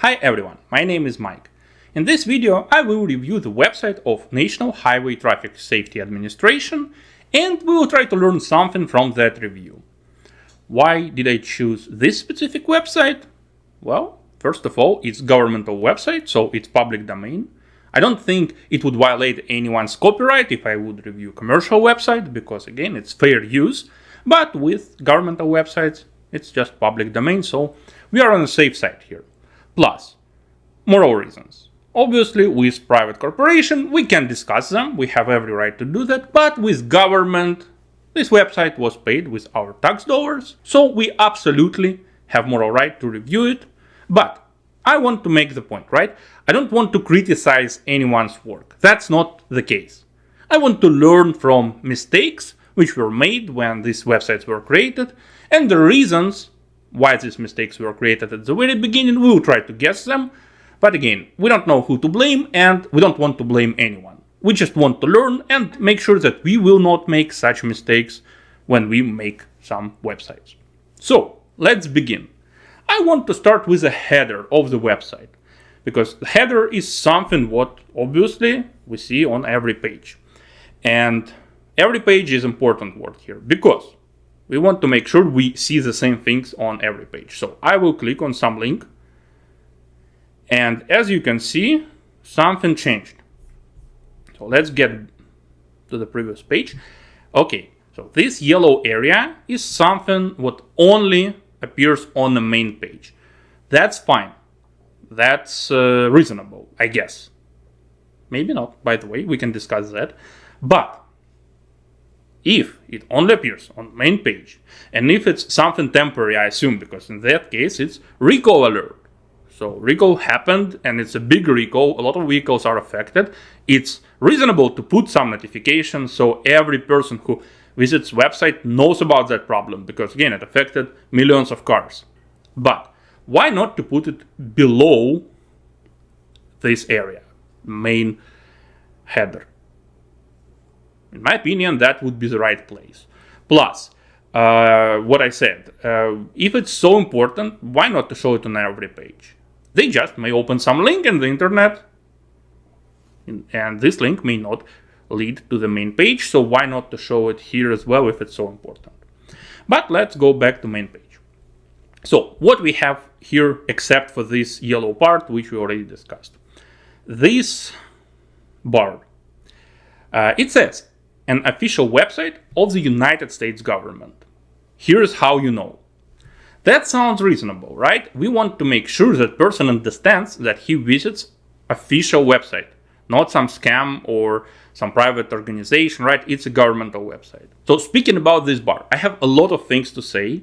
Hi everyone, my name is Mike. In this video I will review the website of National Highway Traffic Safety Administration and we will try to learn something from that review. Why did I choose this specific website? Well, first of all, it's a governmental website, so it's public domain. I don't think it would violate anyone's copyright if I would review a commercial website, because again, it's fair use. But with governmental websites, it's just public domain, so we are on the safe side here. Plus, moral reasons. Obviously, with private corporation, we can discuss them, we have every right to do that, but with government, this website was paid with our tax dollars, so we absolutely have moral right to review it. But I want to make the point, right? I don't want to criticize anyone's work. That's not the case. I want to learn from mistakes which were made when these websites were created, and the reasons why these mistakes were created at the very beginning. We will try to guess them. But again, we don't know who to blame and we don't want to blame anyone. We just want to learn and make sure that we will not make such mistakes when we make some websites. So let's begin. I want to start with the header of the website, because the header is something what obviously we see on every page. And every page is important word here, because we want to make sure we see the same things on every page. So I will click on some link. And as you can see, something changed. So let's get to the previous page. Okay, so this yellow area is something what only appears on the main page. That's fine. That's reasonable, I guess. Maybe not, by the way, we can discuss that. But if it only appears on the main page, and if it's something temporary, I assume, because in that case it's recall alert. So recall happened and it's a big recall, a lot of vehicles are affected. It's reasonable to put some notifications so every person who visits website knows about that problem, because again, it affected millions of cars. But why not to put it below this area, main header? In my opinion, that would be the right place. Plus, what I said, if it's so important, why not to show it on every page? They just may open some link in the internet, and this link may not lead to the main page, so why not to show it here as well if it's so important? But let's go back to main page. So what we have here, except for this yellow part, which we already discussed. This bar, it says, an official website of the United States government. Here's how you know. That sounds reasonable, right? We want to make sure that person understands that he visits official website, not some scam or some private organization, right? It's a governmental website. So speaking about this bar, I have a lot of things to say,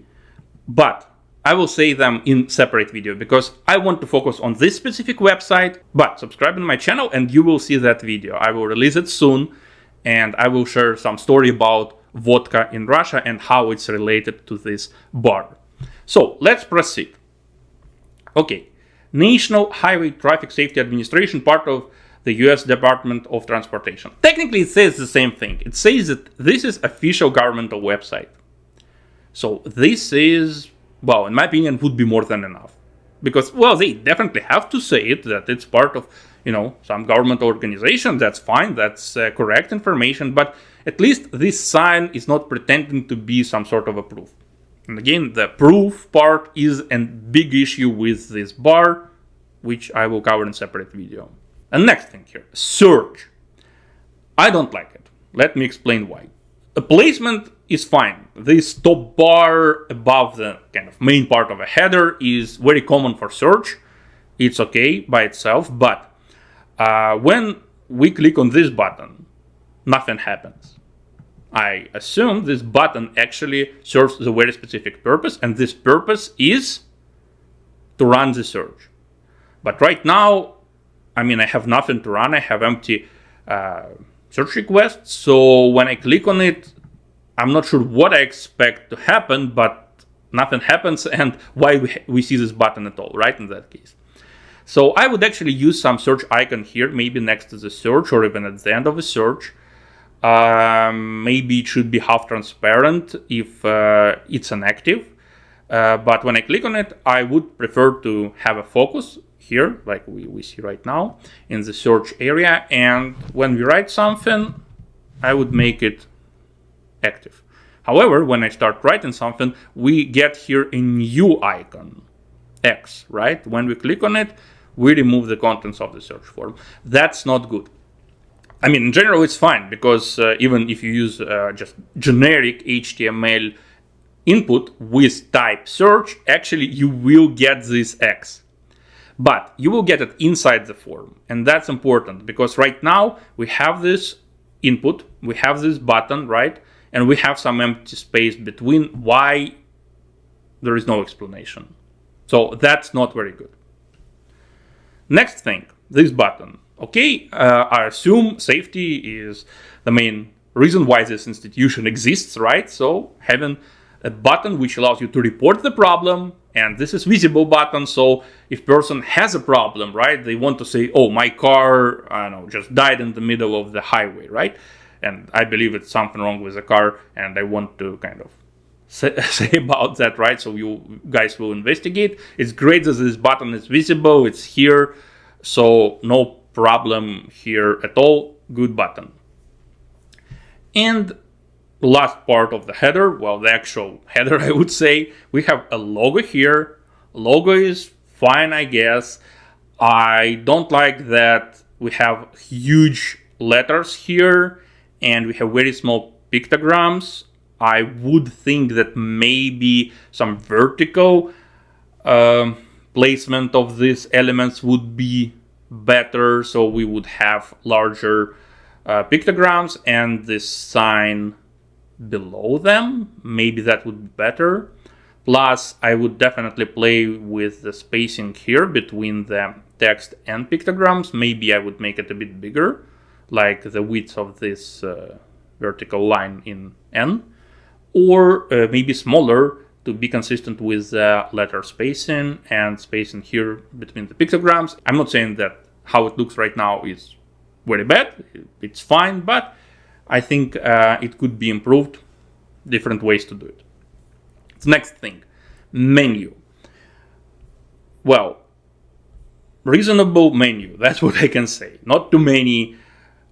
but I will say them in separate video because I want to focus on this specific website. But subscribe to my channel and you will see that video. I will release it soon. And I will share some story about vodka in Russia and how it's related to this bar. So let's proceed. Okay, National Highway Traffic Safety Administration, part of the US Department of Transportation. Technically, it says the same thing. It says that this is official governmental website. So this is, well, in my opinion, would be more than enough. Because, well, they definitely have to say it, that it's part of, some government organization. That's fine, that's correct information, but at least this sign is not pretending to be some sort of a proof. And again, the proof part is a big issue with this bar, which I will cover in a separate video. And next thing here, search. I don't like it. Let me explain why. A placement is fine. This top bar above the kind of main part of a header is very common for search. It's okay by itself, but when we click on this button, nothing happens. I assume this button actually serves a very specific purpose, and this purpose is to run the search. But right now, I have nothing to run. I have empty search requests, so when I click on it, I'm not sure what I expect to happen, but nothing happens, and why we see this button at all, right, in that case. So I would actually use some search icon here, maybe next to the search or even at the end of the search. Maybe it should be half transparent if it's inactive. But when I click on it, I would prefer to have a focus here, like we see right now in the search area. And when we write something, I would make it active. However, when I start writing something, we get here a new icon, X, right? When we click on it, we remove the contents of the search form. That's not good. I mean, in general, it's fine, because even if you use just generic HTML input with type search, actually you will get this X. But you will get it inside the form. And that's important, because right now we have this input, we have this button, right? And we have some empty space between. Why there is no explanation. So that's not very good. Next thing, this button. Okay, I assume safety is the main reason why this institution exists, right? So having a button which allows you to report the problem, and this is visible button, so if person has a problem, right, they want to say, oh, my car, I don't know, just died in the middle of the highway, right? And I believe it's something wrong with the car, and I want to kind of say about that, right? So you guys will investigate. It's great that this button is visible, it's here, so no problem here at all. Good button. And last part of the header, well, the actual header, I would say, we have a logo here. Logo is fine, I guess. I don't like that we have huge letters here and we have very small pictograms. I would think that maybe some vertical placement of these elements would be better, so we would have larger pictograms and this sign below them. Maybe that would be better. Plus, I would definitely play with the spacing here between the text and pictograms. Maybe I would make it a bit bigger, like the width of this vertical line in N, or maybe smaller to be consistent with the letter spacing and spacing here between the pictograms. I'm not saying that how it looks right now is very bad. It's fine, but I think it could be improved. Different ways to do it. The next thing, menu. Well, reasonable menu, that's what I can say. Not too many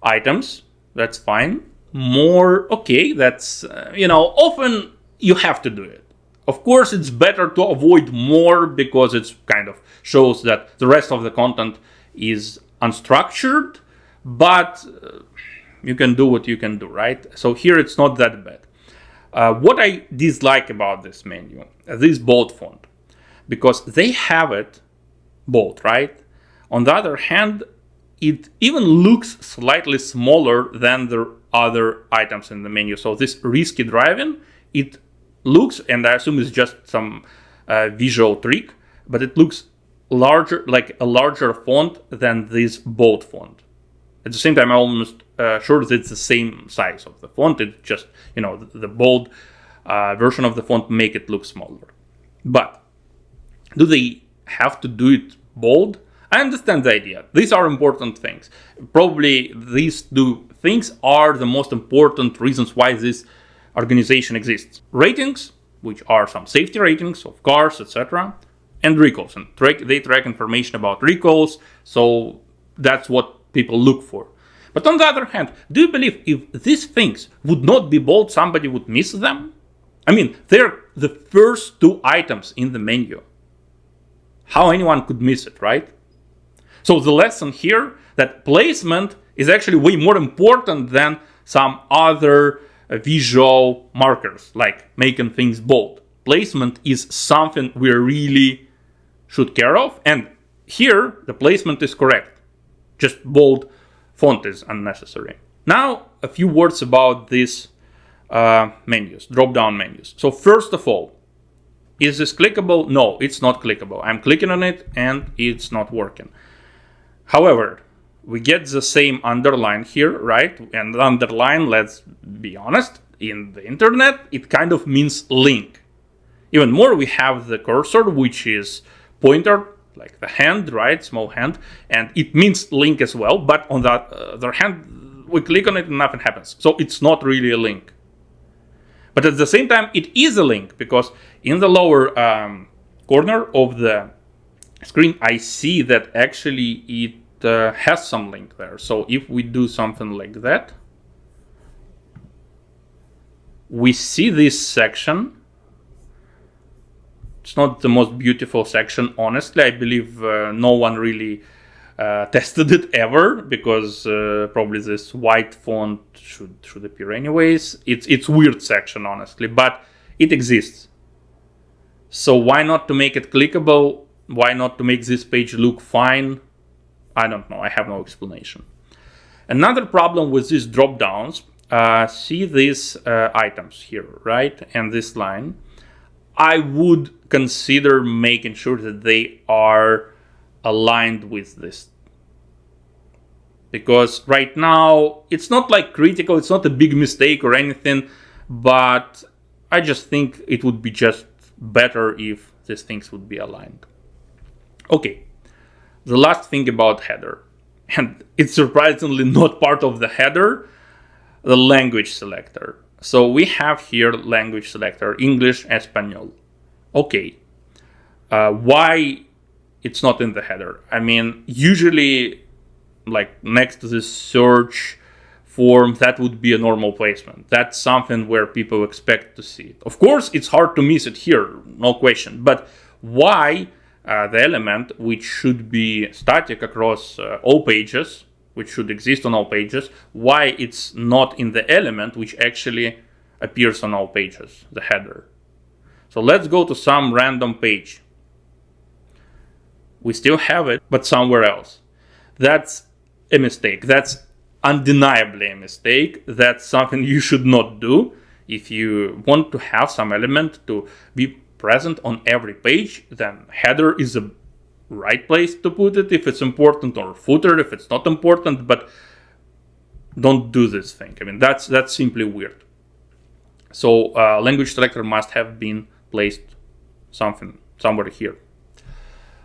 items, that's fine. More, okay, that's, often you have to do it. Of course, it's better to avoid more because it kind of shows that the rest of the content is unstructured, but you can do what you can do, right? So here it's not that bad. What I dislike about this menu, this bold font, because they have it bold, right? On the other hand, it even looks slightly smaller than the other items in the menu. So this risky driving, it looks, and I assume it's just some visual trick, but it looks larger, like a larger font than this bold font. At the same time, I'm almost sure that it's the same size of the font. It's just, the bold version of the font make it look smaller. But do they have to do it bold? I understand the idea. These are important things. Probably these two things are the most important reasons why this organization exists. Ratings, which are some safety ratings of cars, etc., and recalls. And they track information about recalls, so that's what people look for. But on the other hand, do you believe if these things would not be bold, somebody would miss them? I mean, they're the first two items in the menu. How anyone could miss it, right? So the lesson here, that placement is actually way more important than some other visual markers, like making things bold. Placement is something we really should care of, and here the placement is correct. Just bold font is unnecessary. Now, a few words about these menus, drop-down menus. So first of all, is this clickable? No, it's not clickable. I'm clicking on it and it's not working. However, we get the same underline here, right? And underline, let's be honest, in the internet, it kind of means link. Even more, we have the cursor, which is pointer, like the hand, right? Small hand. And it means link as well. But on the other hand, we click on it and nothing happens. So it's not really a link. But at the same time, it is a link because in the lower corner of the screen, I see that actually it has some link there. So if we do something like that, we see this section. It's not the most beautiful section, honestly. I believe no one really tested it ever, because probably this white font should appear anyways. It's weird section, honestly, but it exists. So why not to make it clickable? Why not to make this page look fine? I don't know. I have no explanation. Another problem with these drop downs, see these items here, right? And this line. I would consider making sure that they are aligned with this. Because right now, it's not like critical, it's not a big mistake or anything, but I just think it would be just better if these things would be aligned. Okay, the last thing about header, and it's surprisingly not part of the header, the language selector. So we have here language selector, English, Espanol. Okay, why it's not in the header? I mean, usually, like next to this search form, that would be a normal placement. That's something where people expect to see it. Of course, it's hard to miss it here, no question. But why the element, which should be static across all pages, which should exist on all pages, why it's not in the element which actually appears on all pages, the header? So let's go to some random page. We still have it, but somewhere else. That's a mistake. That's undeniably a mistake. That's something you should not do. If you want to have some element to be present on every page, then header is a right place to put it if it's important, or footer if it's not important, but don't do this thing. I mean, that's simply weird. So language selector must have been placed somewhere here.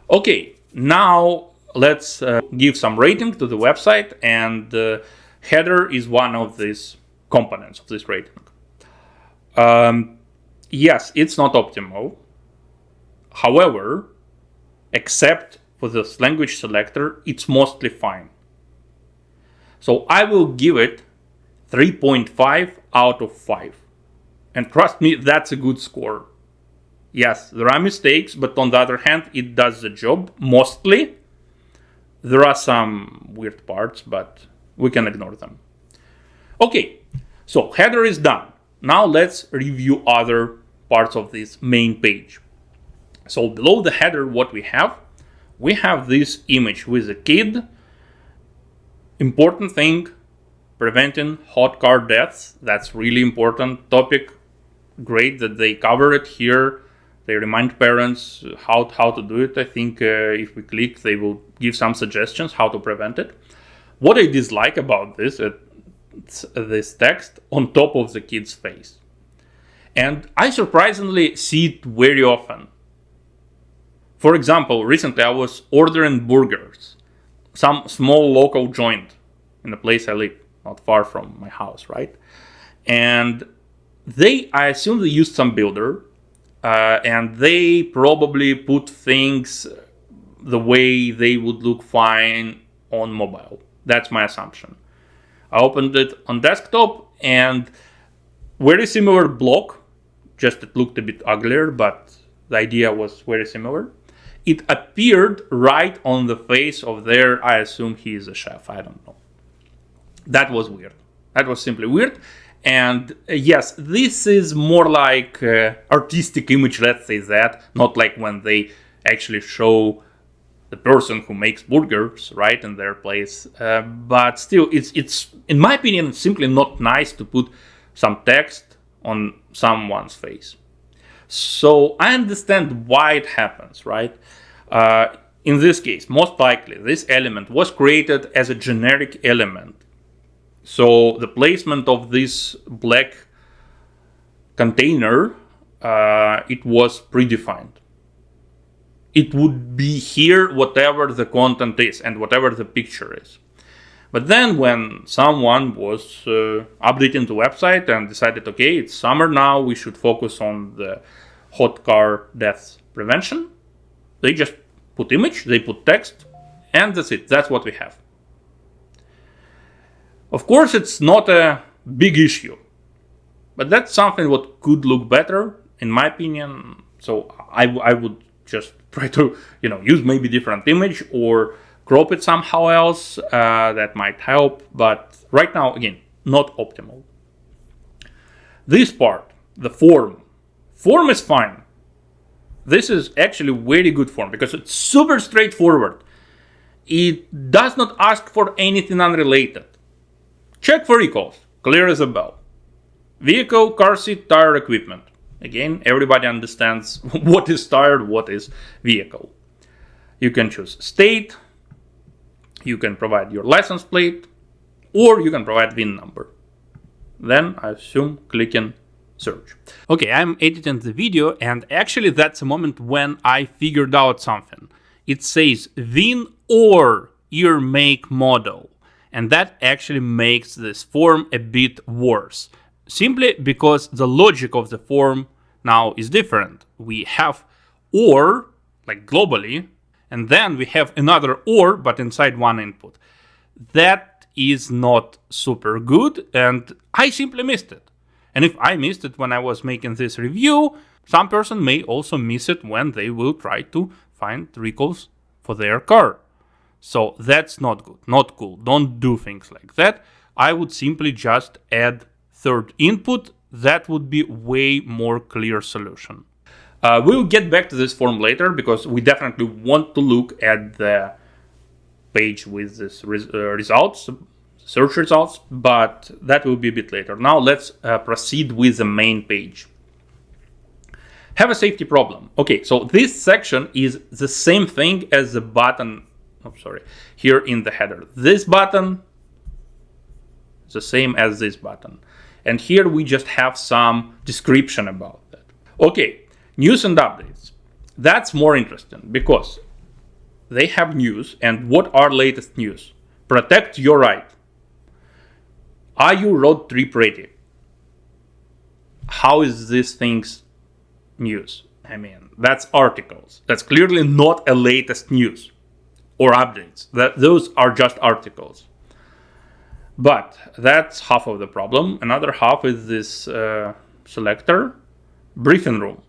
Okay, now let's give some rating to the website, and header is one of these components of this rating. Yes, it's not optimal. However, except for this language selector, it's mostly fine. So I will give it 3.5 out of 5. And trust me, that's a good score. Yes, there are mistakes, but on the other hand, it does the job mostly. There are some weird parts, but we can ignore them. Okay, so header is done. Now let's review other parts of this main page. So below the header, what we have this image with a kid. Important thing, preventing hot car deaths. That's really important topic. Great that they cover it here. They remind parents how to do it. I think if we click, they will give some suggestions how to prevent it. What I dislike about this, this text on top of the kid's face. And I surprisingly see it very often. For example, recently I was ordering burgers, some small local joint in the place I live, not far from my house, right? And I assume they used some builder, and they probably put things the way they would look fine on mobile. That's my assumption. I opened it on desktop, and very similar block, just it looked a bit uglier, but the idea was very similar. It appeared right on the face of their, I assume he is a chef, I don't know. That was weird. That was simply weird. And yes, this is more like artistic image, let's say that, not like when they actually show the person who makes burgers, right, in their place. But still, it's in my opinion, it's simply not nice to put some text on someone's face. So I understand why it happens, right? In this case, most likely, this element was created as a generic element. So the placement of this black container, it was predefined. It would be here whatever the content is and whatever the picture is. But then when someone was updating the website and decided, okay, it's summer now, we should focus on the hot car deaths prevention, they just put image, they put text, and that's it. That's what we have. Of course, it's not a big issue, but that's something what could look better, in my opinion. So I would just try to, use maybe different image or crop it somehow else. That might help, but right now, again, not optimal. This part, the form is fine. This is actually very good form because it's super straightforward. It does not ask for anything unrelated. Check for recalls, clear as a bell. Vehicle, car seat, tire, equipment. Again, everybody understands what is tire, what is vehicle. You can choose state, you can provide your license plate, or you can provide VIN number. Then I assume clicking search. Okay, I'm editing the video, and actually that's a moment when I figured out something. It says VIN or year, make, model. And that actually makes this form a bit worse. Simply because the logic of the form now is different. We have or, like globally, and then we have another or, but inside one input. That is not super good, and I simply missed it. And if I missed it when I was making this review, some person may also miss it when they will try to find recalls for their car. So that's not good, not cool. Don't do things like that. I would simply just add third input. That would be way more clear solution. We'll get back to this form later because we definitely want to look at the page with this results, search results, but that will be a bit later. Now let's proceed with the main page. Have a safety problem. Okay, so this section is the same thing as the button, here in the header. This button is the same as this button. And here we just have some description about that. Okay, news and updates. That's more interesting because they have news, and what are latest news? Protect your right. Are you road trip ready? How is this thing's news? I mean, that's articles. That's clearly not a latest news or updates. Those are just articles. But that's half of the problem. Another half is this selector, briefing room.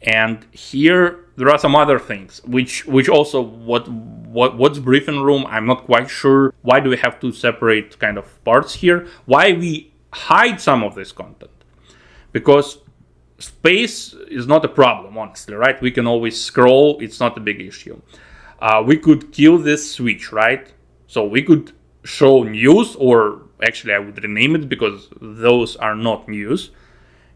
And here there are some other things, which also what's briefing room, I'm not quite sure. Why do we have two separate kind of parts here? Why we hide some of this content? Because space is not a problem, honestly, right? We can always scroll, it's not a big issue. We could kill this switch, right? So we could show news, or actually I would rename it because those are not news.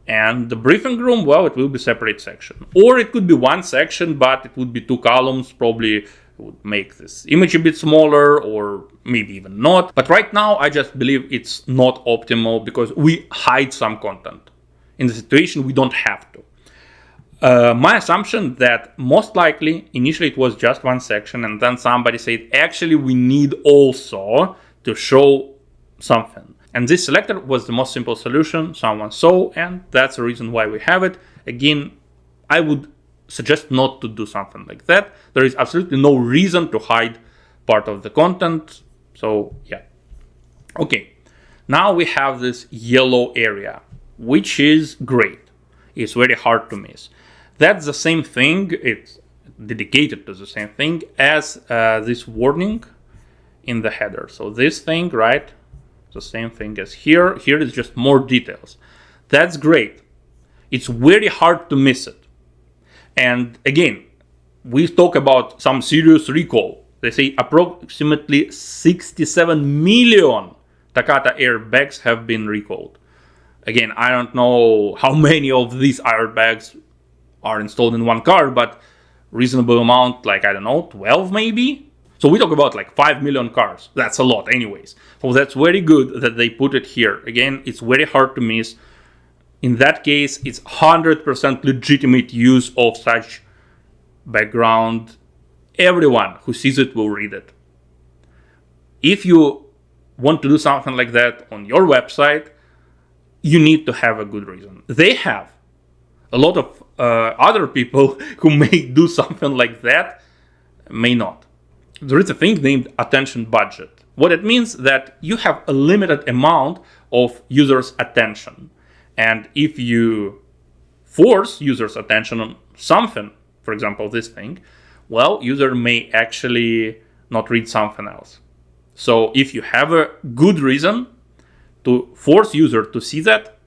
And the briefing room, well, it will be separate section. Or it could be one section, but it would be two columns, probably would make this image a bit smaller, or maybe even not. But right now, I just believe it's not optimal because we hide some content. In the situation, we don't have to. My assumption that most likely, initially it was just one section, and then somebody said, actually, we need also to show something. And this selector was the most simple solution someone saw, and that's the reason why we have it. Again, I would suggest not to do something like that. There is absolutely no reason to hide part of the content. So yeah. Okay, now we have this yellow area, which is great. It's very hard to miss. That's the same thing, it's dedicated to the same thing as this warning in the header. So this thing, right? The same thing as here. Here is just more details. That's great. It's very hard to miss it. And again, we talk about some serious recall. They say approximately 67 million Takata airbags have been recalled. Again, I don't know how many of these airbags are installed in one car, but reasonable amount, like, I don't know, 12 maybe? So we talk about like 5 million cars. That's a lot anyways. So that's very good that they put it here. Again, it's very hard to miss. In that case, it's 100% legitimate use of such background. Everyone who sees it will read it. If you want to do something like that on your website, you need to have a good reason. They have. A lot of other people who may do something like that may not. There is a thing named attention budget. What it means that you have a limited amount of users' attention. And if you force users' attention on something, for example, this thing, well, user may actually not read something else. So if you have a good reason to force user to see that,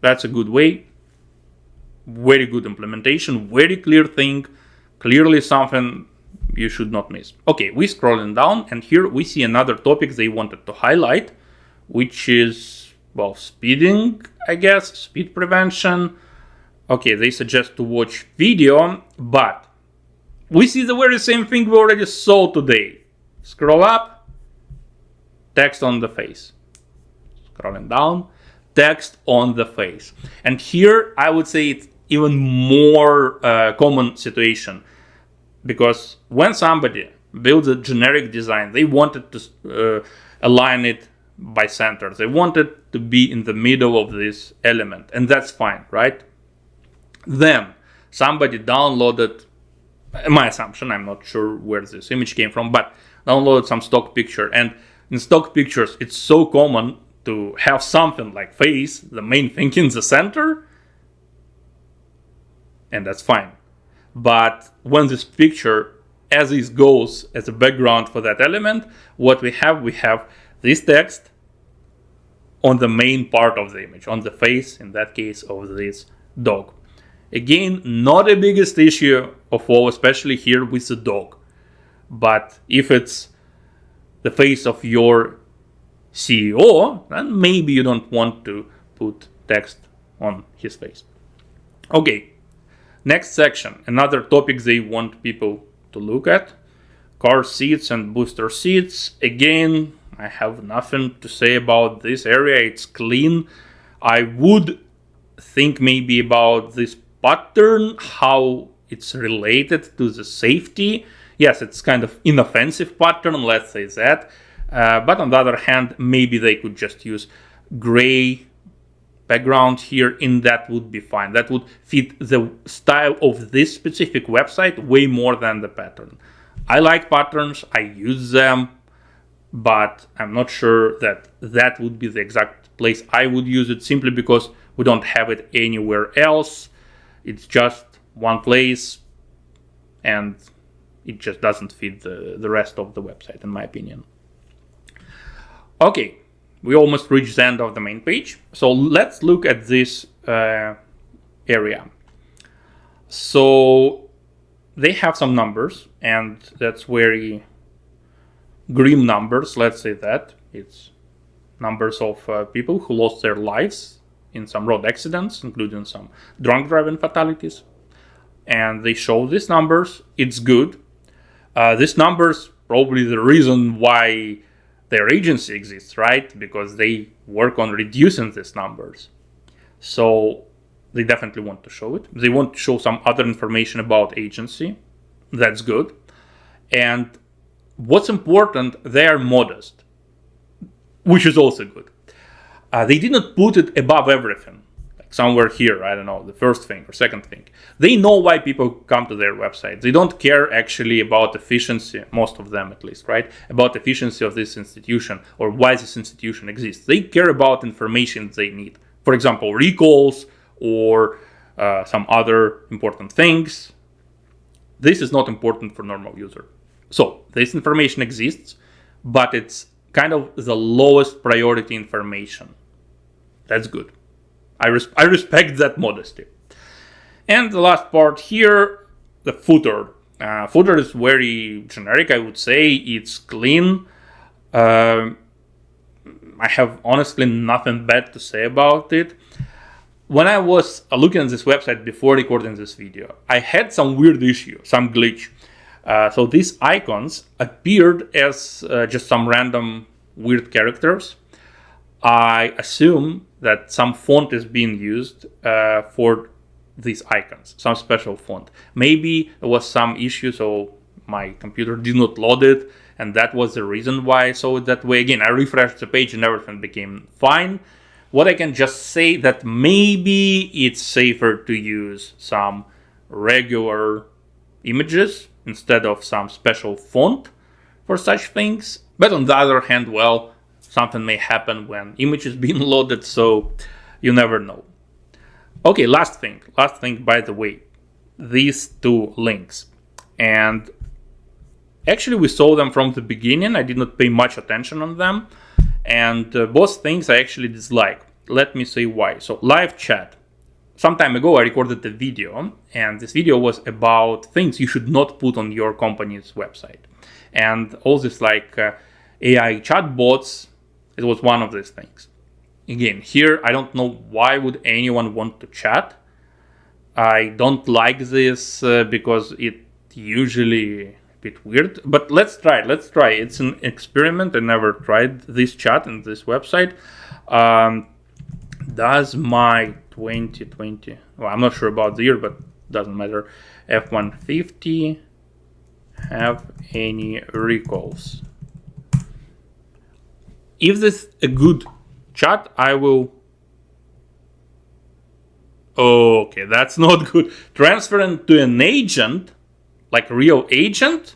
that's a good way. Very good implementation, very clear thing, clearly something you should not miss. Okay, we're scrolling down, and here we see another topic they wanted to highlight, which is, well, speeding, I guess, speed prevention. Okay, they suggest to watch video, but we see the very same thing we already saw today. Scroll up, text on the face. Scrolling down, text on the face. And here I would say it's even more common situation, because when somebody builds a generic design, they wanted to align it by center. They wanted to be in the middle of this element, and that's fine, right? Then somebody downloaded, my assumption, I'm not sure where this image came from, but downloaded some stock picture. And in stock pictures, it's so common to have something like face, the main thing in the center, and that's fine. But when this picture as is goes as a background for that element, what we have this text on the main part of the image, on the face, in that case, of this dog. Again, not the biggest issue of all, especially here with the dog. But if it's the face of your CEO, then maybe you don't want to put text on his face. Okay, next section, another topic they want people to look at, car seats and booster seats. Again, I have nothing to say about this area, it's clean. I would think maybe about this pattern, how it's related to the safety. Yes, it's kind of inoffensive pattern, let's say that. But on the other hand, maybe they could just use gray background here, and that would be fine. That would fit the style of this specific website way more than the pattern. I like patterns, I use them, but I'm not sure that that would be the exact place I would use it, simply because we don't have it anywhere else. It's just one place, and it just doesn't fit the rest of the website, in my opinion. Okay, we almost reached the end of the main page. So let's look at this area. So they have some numbers, and that's very grim numbers, let's say that. It's numbers of people who lost their lives in some road accidents, including some drunk driving fatalities. And they show these numbers. It's good. These numbers probably the reason why their agency exists, right? Because they work on reducing these numbers. So they definitely want to show it. They want to show some other information about agency. That's good. And what's important, they are modest, which is also good. They did not put it above everything, like somewhere here, I don't know, the first thing or second thing. They know why people come to their website. They don't care actually about efficiency, most of them at least, right? About efficiency of this institution or why this institution exists. They care about information they need. For example, recalls or some other important things. This is not important for normal user. So this information exists, but it's kind of the lowest priority information. That's good. I respect that modesty. And the last part here, the footer. Footer is very generic, I would say. It's clean. I have honestly nothing bad to say about it. When I was looking at this website before recording this video, I had some weird issue, some glitch. So these icons appeared as just some random weird characters. I assume that some font is being used for these icons, some special font. Maybe there was some issue, so my computer did not load it, and that was the reason why I saw it that way. Again, I refreshed the page and everything became fine. what I can just say that maybe it's safer to use some regular images instead of some special font for such things. But on the other hand, well, something may happen when image is being loaded, so you never know. Okay, last thing, by the way, these two links. And actually we saw them from the beginning. I did not pay much attention on them. And both things I actually dislike. Let me say why. So live chat. Some time ago I recorded a video, and this video was about things you should not put on your company's website. And all this like AI chatbots, it was one of these things. Again, here I don't know why would anyone want to chat. I don't like this because it usually a bit weird. But let's try. It's an experiment. I never tried this chat in this website. Does my 2020, well, I'm not sure about the year, but doesn't matter, F-150 have any recalls? If this is a good chat, I will... Okay, that's not good. Transferring to an agent, like real agent?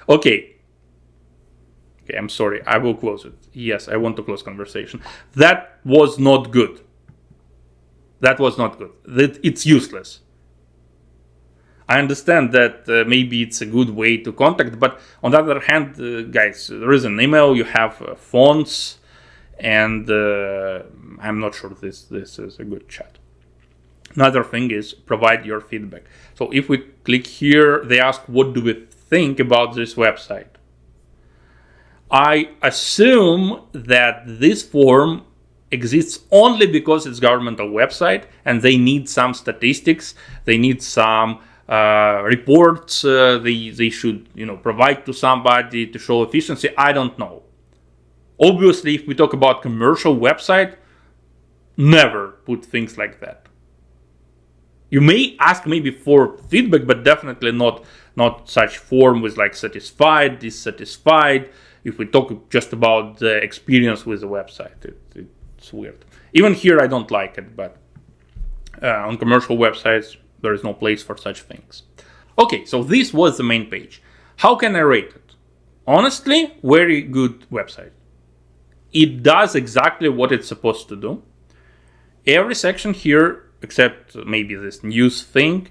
Okay, I'm sorry, I will close it. Yes, I want to close conversation. That was not good. It's useless. I understand that maybe it's a good way to contact, but on the other hand, guys, there is an email, you have fonts, and I'm not sure this is a good chat. Another thing is provide your feedback. So if we click here, they ask what do we think about this website. I assume that this form exists only because it's governmental website and they need some statistics, they need some reports, they should provide to somebody to show efficiency. I don't know. Obviously, if we talk about commercial website, never put things like that. You may ask maybe for feedback, but definitely not such form with like satisfied, dissatisfied. If we talk just about the experience with the website, it's weird. Even here, I don't like it, but on commercial websites, there is no place for such things. Okay, so this was the main page. How can I rate it? Honestly, very good website. It does exactly what it's supposed to do. Every section here, except maybe this news thing,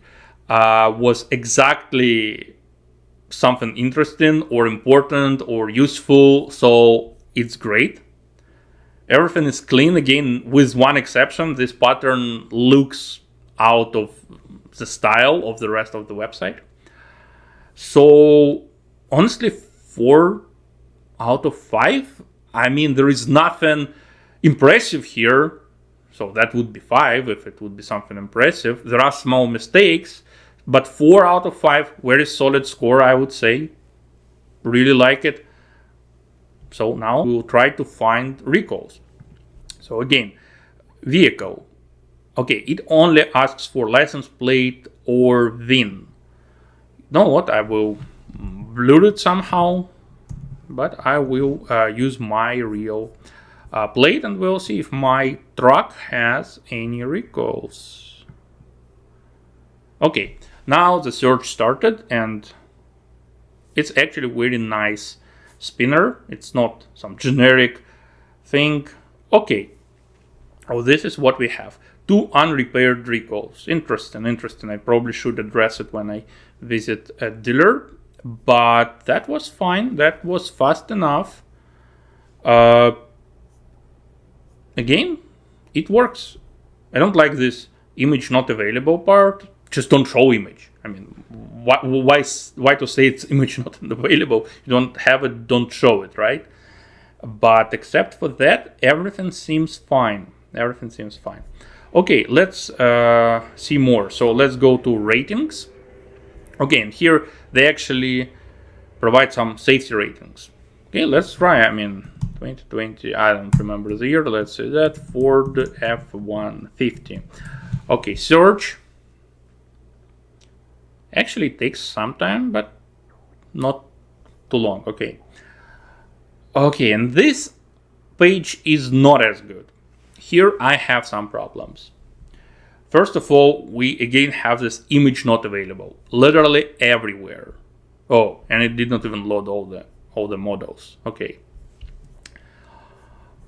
was exactly something interesting or important or useful, so it's great. Everything is clean. Again, with one exception, this pattern looks out of the style of the rest of the website. So honestly, 4 out of 5. I mean, there is nothing impressive here, so that would be 5 if it would be something impressive. There are small mistakes, but 4 out of 5, very solid score, I would say. Really like it. So now we'll try to find recalls. So again, vehicle. Okay, it only asks for license plate or VIN. You know what? I will blur it somehow, but I will use my real plate and we'll see if my truck has any recalls. Okay, now the search started and it's actually very nice spinner. It's not some generic thing. Okay, oh, this is what we have. 2 unrepaired recalls. Interesting. I probably should address it when I visit a dealer, but that was fine. That was fast enough. Again, it works. I don't like this image not available part. Just don't show image. I mean, why to say it's image not available? You don't have it, don't show it, right? But except for that, everything seems fine. Okay, let's see more. So let's go to ratings. Okay, and here they actually provide some safety ratings. Okay, let's try. I mean, 2020, I don't remember the year. Let's say that Ford F-150. Okay, search. Actually, it takes some time, but not too long. Okay, and this page is not as good. Here I have some problems. First of all, we again have this image not available, literally everywhere. Oh, and it did not even load all the models. Okay.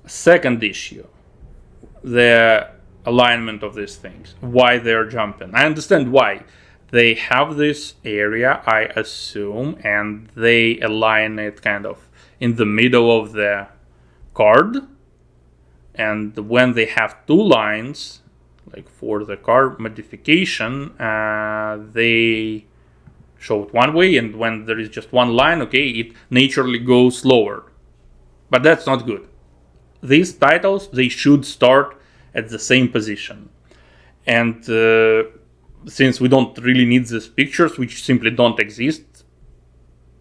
Second issue, the alignment of these things. Why they're jumping? I understand why. They have this area, I assume, and they align it kind of in the middle of the card. And when they have two lines, like for the card modification, they show it one way, and when there is just one line, okay, it naturally goes lower. But that's not good. These titles, they should start at the same position. And since we don't really need these pictures, which simply don't exist,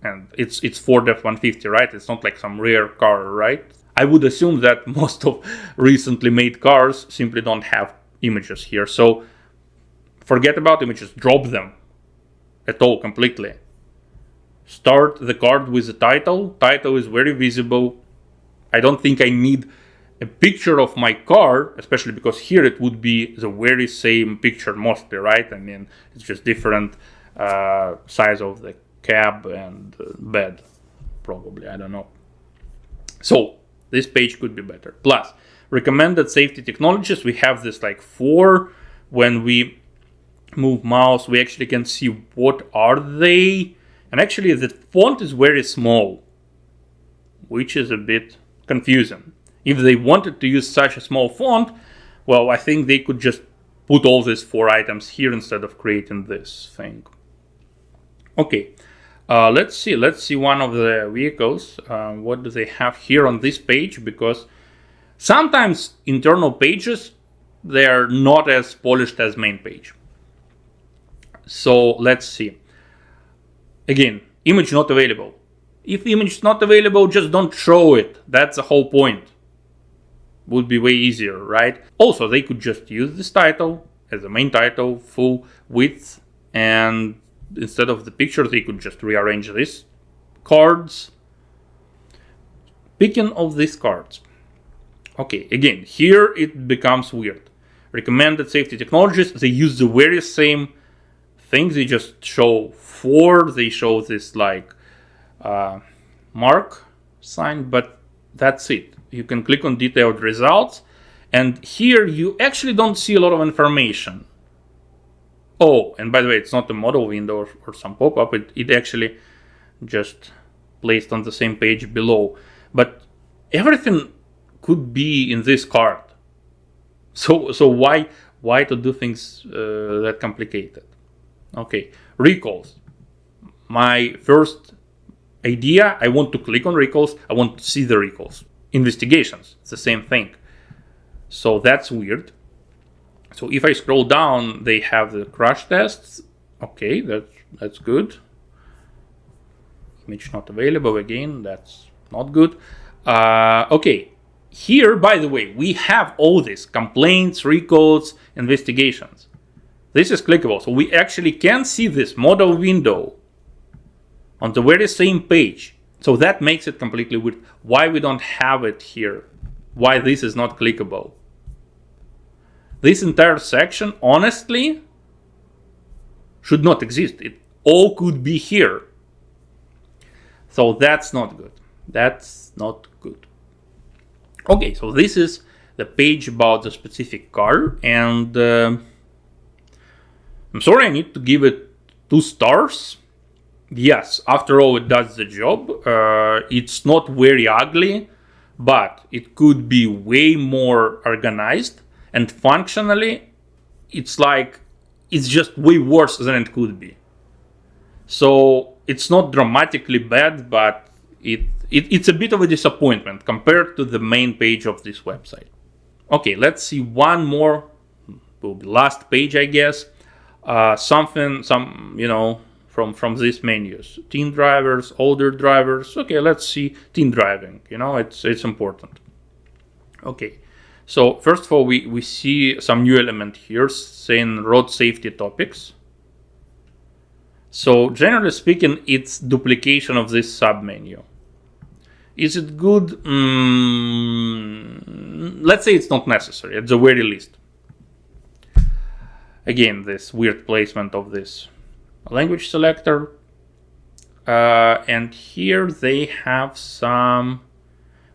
and it's Ford F-150, right? It's not like some rare car, right? I would assume that most of recently made cars simply don't have images here. So forget about images, drop them at all completely. Start the card with the title. Title is very visible. I don't think I need a picture of my car, especially because here it would be the very same picture mostly, right? I mean, it's just different size of the cab and bed, probably, I don't know. So this page could be better. Plus, recommended safety technologies, we have this like 4. When we move mouse, we actually can see what are they. And actually the font is very small, which is a bit confusing. If they wanted to use such a small font, well, I think they could just put all these 4 items here instead of creating this thing. Okay, let's see one of the vehicles. What do they have here on this page? Because sometimes internal pages, they are not as polished as main page. So let's see. Again, image not available. If image is not available, just don't show it. That's the whole point. Would be way easier, right? Also, they could just use this title as the main title, full width, and instead of the picture, they could just rearrange these cards. Speaking of these cards, okay, again, here it becomes weird. Recommended safety technologies, they use the very same things. They just show 4, they show this like mark sign, but that's it. You can click on detailed results, and here you actually don't see a lot of information. Oh, and by the way, it's not a model window or some pop-up, it actually just placed on the same page below. But everything could be in this card. So why to do things that complicated? Okay, recalls. My first idea, I want to click on recalls, I want to see the recalls. Investigations, it's the same thing. So that's weird. So if I scroll down, they have the crash tests. Okay, that's good. Image not available again, that's not good. Okay, here, by the way, we have all this: complaints, recalls, investigations. This is clickable, so we actually can see this model window on the very same page. So that makes it completely weird. Why we don't have it here? Why this is not clickable? This entire section, honestly, should not exist. It all could be here. So that's not good. That's not good. Okay, so this is the page about the specific car, and I'm sorry, I need to give it 2 stars. Yes, after all, it does the job. It's not very ugly, but it could be way more organized, and functionally, it's just way worse than it could be. So it's not dramatically bad, but it's a bit of a disappointment compared to the main page of this website. Okay, let's see one more, will be last page, I guess. From these menus. Teen drivers, older drivers. Okay, let's see teen driving. It's important. Okay, so first of all, we see some new element here saying road safety topics. So generally speaking, it's duplication of this submenu. Is it good? Let's say it's not necessary at the very least. Again, this weird placement of this language selector. And here they have some...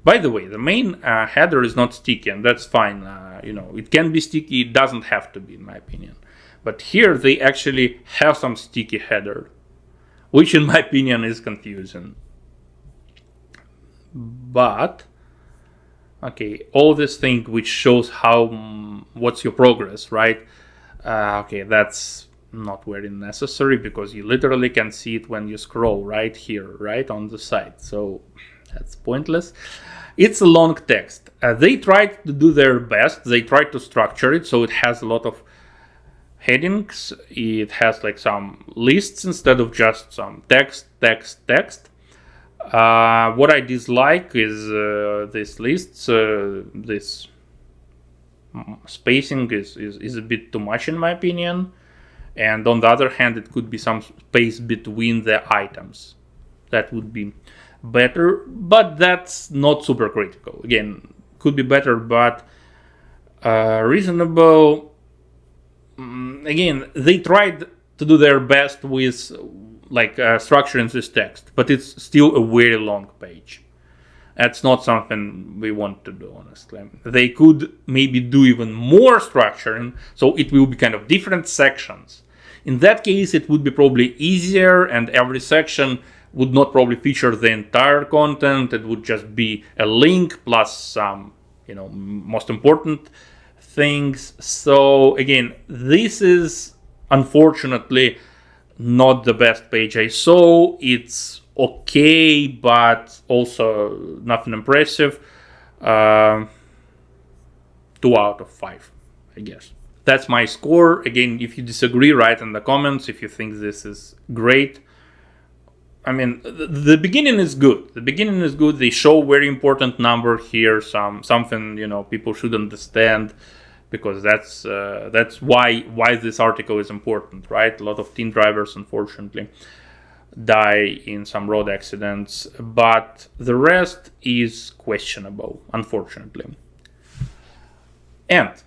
By the way, the main header is not sticky, and that's fine. It can be sticky, it doesn't have to be, in my opinion. But here they actually have some sticky header, which in my opinion is confusing. But, okay, all this thing which shows what's your progress, right? Okay, that's not very necessary because you literally can see it when you scroll right here, right on the side. So that's pointless. It's a long text. They tried to do their best. They tried to structure it so it has a lot of headings. It has like some lists instead of just some text. What I dislike is these lists. This spacing is a bit too much in my opinion. And on the other hand, it could be some space between the items. That would be better, but that's not super critical. Again, could be better, but reasonable. Again, they tried to do their best with structuring this text, but it's still a very long page. That's not something we want to do, honestly. They could maybe do even more structuring, so it will be kind of different sections. In that case, it would be probably easier, and every section would not probably feature the entire content. It would just be a link plus some, most important things. So again, this is unfortunately not the best page I saw. It's okay, but also nothing impressive. 2 out of 5, I guess. That's my score. Again, if you disagree, write in the comments if you think this is great. I mean, the beginning is good. They show very important number here, something people should understand, because that's why this article is important, right? A lot of teen drivers, unfortunately, die in some road accidents, but the rest is questionable, unfortunately. And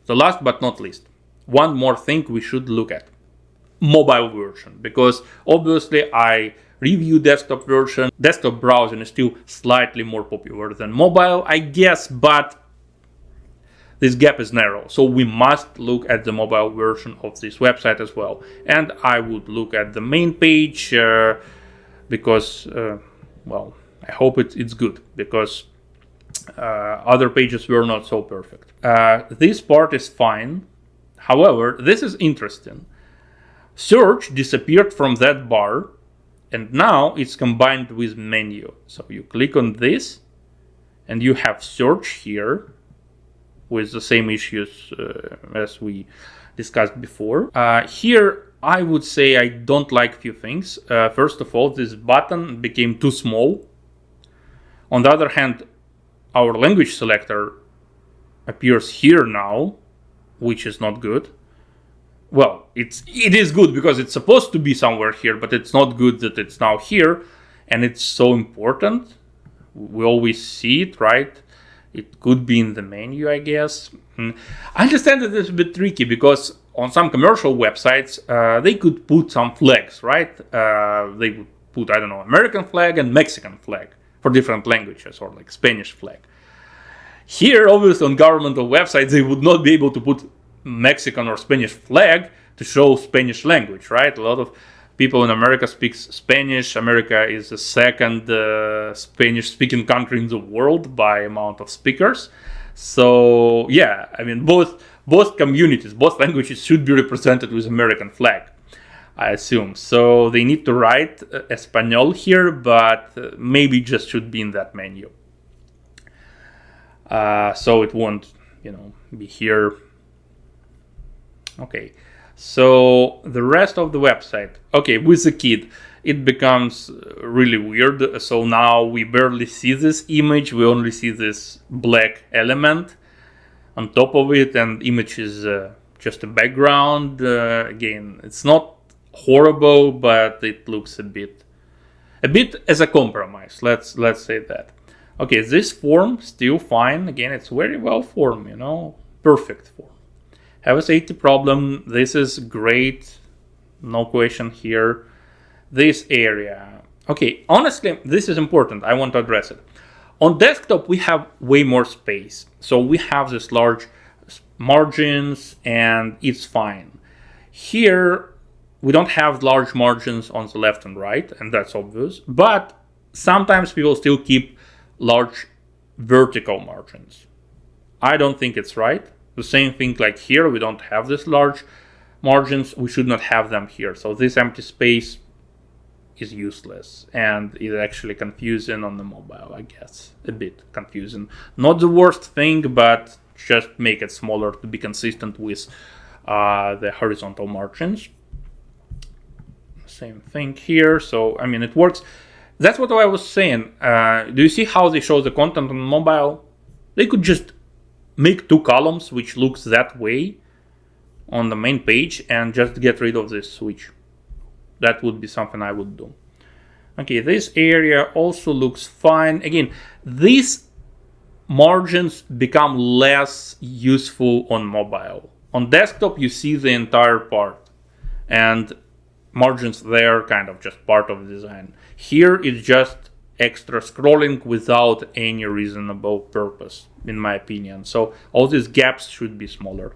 the last but not least, one more thing we should look at. Mobile version, because obviously I review desktop version. Desktop browsing is still slightly more popular than mobile, I guess, but this gap is narrow, so we must look at the mobile version of this website as well. And I would look at the main page because, I hope it's good, because other pages were not so perfect. This part is fine. However, this is interesting. Search disappeared from that bar, and now it's combined with menu. So you click on this, and you have search here with the same issues as we discussed before. Here, I would say I don't like a few things. First of all, this button became too small. On the other hand, our language selector appears here now, which is not good. Well, it is good because it's supposed to be somewhere here, but it's not good that it's now here, and it's so important. We always see it, right? It could be in the menu, I guess. I understand that it's a bit tricky because on some commercial websites, they could put some flags, right? They would put, I don't know, American flag and Mexican flag for different languages, or like Spanish flag. Here, obviously, on governmental websites, they would not be able to put Mexican or Spanish flag to show Spanish language, right? A lot of people in America speak Spanish. America is the second Spanish-speaking country in the world by amount of speakers. So yeah, I mean, both communities, both languages should be represented with American flag, I assume. So they need to write Espanol here, but maybe just should be in that menu. So it won't, be here. Okay, so the rest of the website. Okay, with the kid, it becomes really weird. So now we barely see this image. We only see this black element on top of it, and image is just a background. Again, it's not horrible, but it looks a bit a bit as a compromise. Let's say that. Okay, this form still fine. Again, it's very well formed, you know, perfect form. Have a safety problem. This is great. No question here. This area. Okay, honestly, this is important. I want to address it. On desktop, we have way more space. So we have this large margins and it's fine. Here, we don't have large margins on the left and right, and that's obvious. But sometimes people still keep large vertical margins. I don't think it's right. The same thing like here, we don't have this large margins. We should not have them here. So this empty space is useless and is actually confusing on the mobile, I guess. A bit confusing. Not the worst thing, but just make it smaller to be consistent with the horizontal margins. Same thing here. So, I mean, it works. That's what I was saying. Do you see how they show the content on mobile? They could just make 2 columns, which looks that way on the main page, and just get rid of this switch. That would be something I would do. Okay, this area also looks fine. Again, these margins become less useful on mobile. On desktop, you see the entire part, and margins there kind of just part of the design. Here, it's just extra scrolling without any reasonable purpose, in my opinion. So all these gaps should be smaller.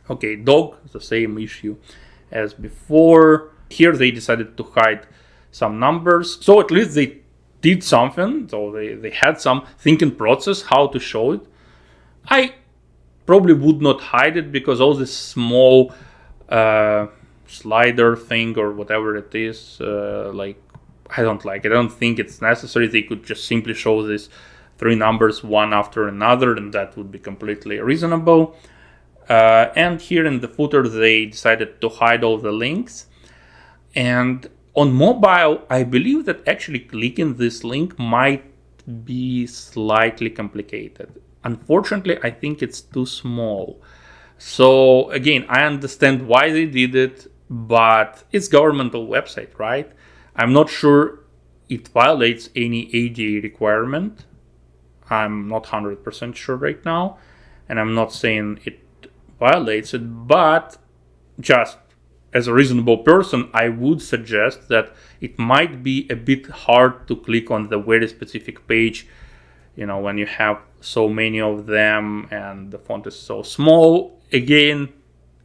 Okay, dog, the same issue as before. Here they decided to hide some numbers. So at least they did something. So they had some thinking process how to show it. I probably would not hide it because all this small slider thing or whatever it is, like, I don't like it. I don't think it's necessary. They could just simply show these 3 numbers one after another, and that would be completely reasonable. And here in the footer, they decided to hide all the links. And on mobile, I believe that actually clicking this link might be slightly complicated. Unfortunately, I think it's too small. So again, I understand why they did it, but it's governmental website, right? I'm not sure it violates any ADA requirement. I'm not 100% sure right now, and I'm not saying it violates it, but just as a reasonable person, I would suggest that it might be a bit hard to click on the very specific page, you know, when you have so many of them and the font is so small. Again,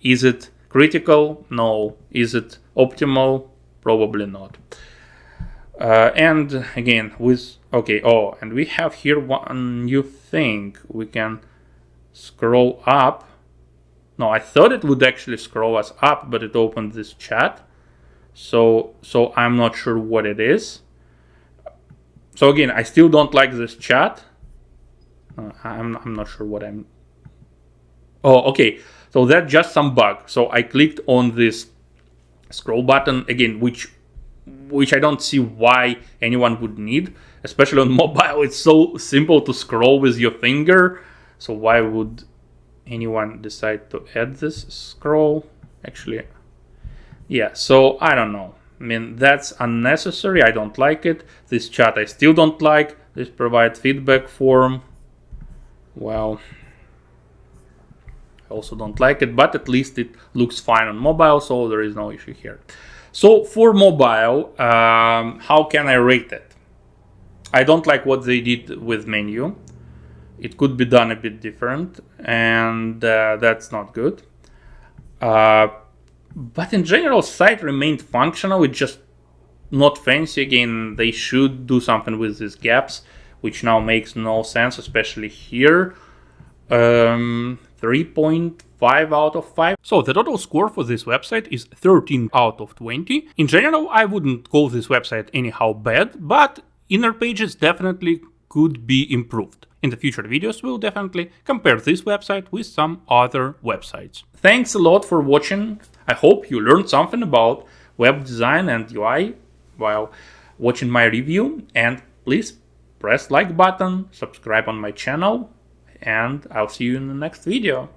is it critical? No. Is it optimal? Probably not. And again, and we have here one new thing. We can scroll up. No, I thought it would actually scroll us up, but it opened this chat. So I'm not sure what it is. So again, I still don't like this chat. I'm not sure what I'm... Oh, okay. So that's just some bug. So I clicked on this scroll button again, which I don't see why anyone would need, especially on mobile. It's so simple to scroll with your finger. So why would anyone decide to add this scroll? Actually, yeah, so I don't know. I mean, that's unnecessary. I don't like it. This chat I still don't like. This provide feedback form. Well, I also don't like it, but at least it looks fine on mobile, so there is no issue here. So for mobile, how can I rate it? I don't like what they did with menu. It could be done a bit different, and that's not good. But in general, site remained functional. It's just not fancy. Again, they should do something with these gaps, which now makes no sense, especially here. 3.5 out of 5. So the total score for this website is 13 out of 20. In general, I wouldn't call this website anyhow bad, but inner pages definitely could be improved. In the future videos, we'll definitely compare this website with some other websites. Thanks a lot for watching. I hope you learned something about web design and UI while watching my review. And please press like button, subscribe on my channel, and I'll see you in the next video.